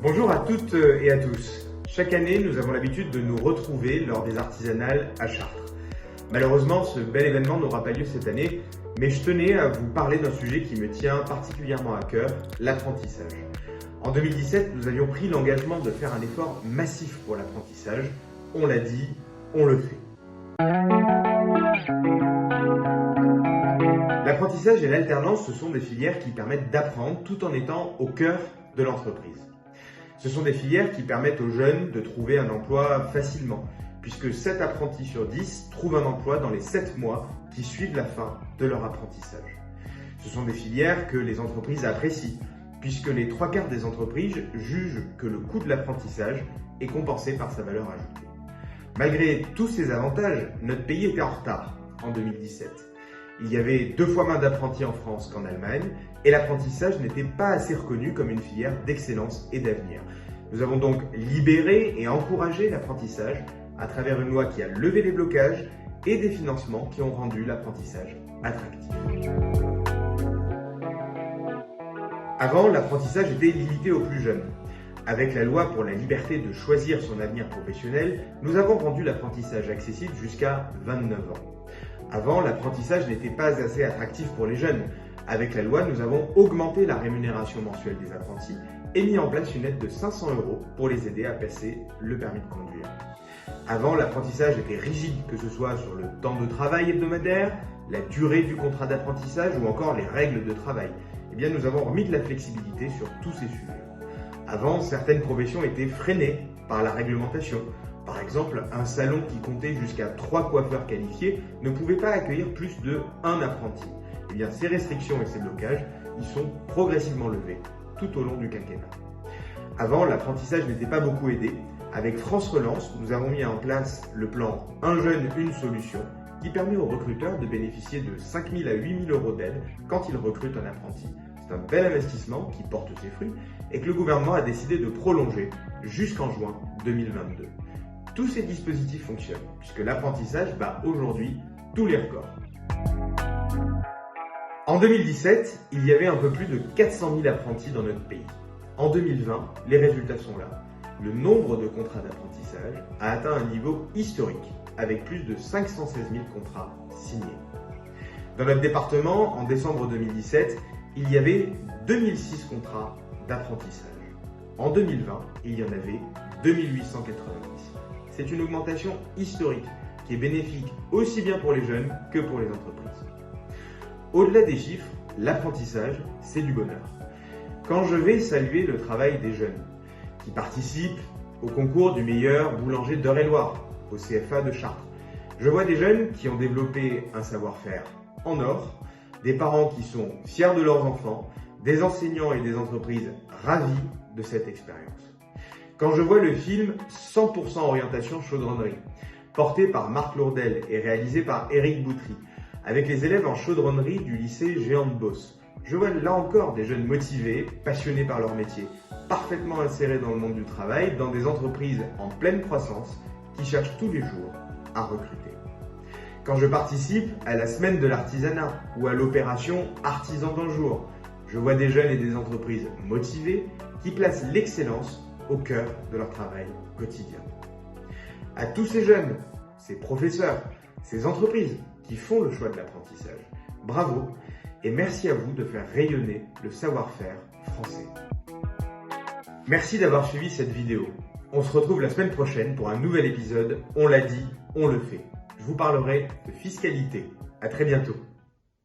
Bonjour à toutes et à tous. Chaque année, nous avons l'habitude de nous retrouver lors des artisanales à Chartres. Malheureusement, ce bel événement n'aura pas lieu cette année, mais je tenais à vous parler d'un sujet qui me tient particulièrement à cœur, l'apprentissage. En 2017, nous avions pris l'engagement de faire un effort massif pour l'apprentissage. On l'a dit, on le fait. L'apprentissage et l'alternance, ce sont des filières qui permettent d'apprendre tout en étant au cœur de l'entreprise. Ce sont des filières qui permettent aux jeunes de trouver un emploi facilement, puisque 7 apprentis sur 10 trouvent un emploi dans les 7 mois qui suivent la fin de leur apprentissage. Ce sont des filières que les entreprises apprécient, puisque les 3/4 des entreprises jugent que le coût de l'apprentissage est compensé par sa valeur ajoutée. Malgré tous ces avantages, notre pays était en retard en 2017. Il y avait 2 fois moins d'apprentis en France qu'en Allemagne et l'apprentissage n'était pas assez reconnu comme une filière d'excellence et d'avenir. Nous avons donc libéré et encouragé l'apprentissage à travers une loi qui a levé les blocages et des financements qui ont rendu l'apprentissage attractif. Avant, l'apprentissage était limité aux plus jeunes. Avec la loi pour la liberté de choisir son avenir professionnel, nous avons rendu l'apprentissage accessible jusqu'à 29 ans. Avant, l'apprentissage n'était pas assez attractif pour les jeunes. Avec la loi, nous avons augmenté la rémunération mensuelle des apprentis et mis en place une aide de 500 € pour les aider à passer le permis de conduire. Avant, l'apprentissage était rigide, que ce soit sur le temps de travail hebdomadaire, la durée du contrat d'apprentissage ou encore les règles de travail. Eh bien, nous avons remis de la flexibilité sur tous ces sujets. Avant, certaines professions étaient freinées par la réglementation. Par exemple, un salon qui comptait jusqu'à 3 coiffeurs qualifiés ne pouvait pas accueillir plus de 1 apprenti. Eh bien, ces restrictions et ces blocages, ils sont progressivement levés tout au long du quinquennat. Avant, l'apprentissage n'était pas beaucoup aidé. Avec France Relance, nous avons mis en place le plan Un jeune, une solution qui permet aux recruteurs de bénéficier de 5 000 à 8 000 € d'aide quand ils recrutent un apprenti. C'est un bel investissement qui porte ses fruits et que le gouvernement a décidé de prolonger jusqu'en juin 2022. Tous ces dispositifs fonctionnent puisque l'apprentissage bat aujourd'hui tous les records. En 2017, il y avait un peu plus de 400 000 apprentis dans notre pays. En 2020, les résultats sont là. Le nombre de contrats d'apprentissage a atteint un niveau historique avec plus de 516 000 contrats signés. Dans notre département, en décembre 2017, il y avait 2006 contrats d'apprentissage. En 2020, il y en avait 2890. C'est une augmentation historique qui est bénéfique aussi bien pour les jeunes que pour les entreprises. Au-delà des chiffres, l'apprentissage, c'est du bonheur. Quand je vais saluer le travail des jeunes qui participent au concours du meilleur boulanger d'Eure-et-Loir, au CFA de Chartres, je vois des jeunes qui ont développé un savoir-faire en or, des parents qui sont fiers de leurs enfants, des enseignants et des entreprises ravis de cette expérience. Quand je vois le film 100% orientation chaudronnerie, porté par Marc Lourdel et réalisé par Éric Boutry, avec les élèves en chaudronnerie du lycée Géant de Beauce, je vois là encore des jeunes motivés, passionnés par leur métier, parfaitement insérés dans le monde du travail, dans des entreprises en pleine croissance qui cherchent tous les jours à recruter. Quand je participe à la semaine de l'artisanat ou à l'opération Artisan d'un jour, je vois des jeunes et des entreprises motivés qui placent l'excellence au cœur de leur travail quotidien. À tous ces jeunes, ces professeurs, ces entreprises qui font le choix de l'apprentissage, bravo et merci à vous de faire rayonner le savoir-faire français. Merci d'avoir suivi cette vidéo. On se retrouve la semaine prochaine pour un nouvel épisode. On l'a dit, on le fait. Je vous parlerai de fiscalité. À très bientôt.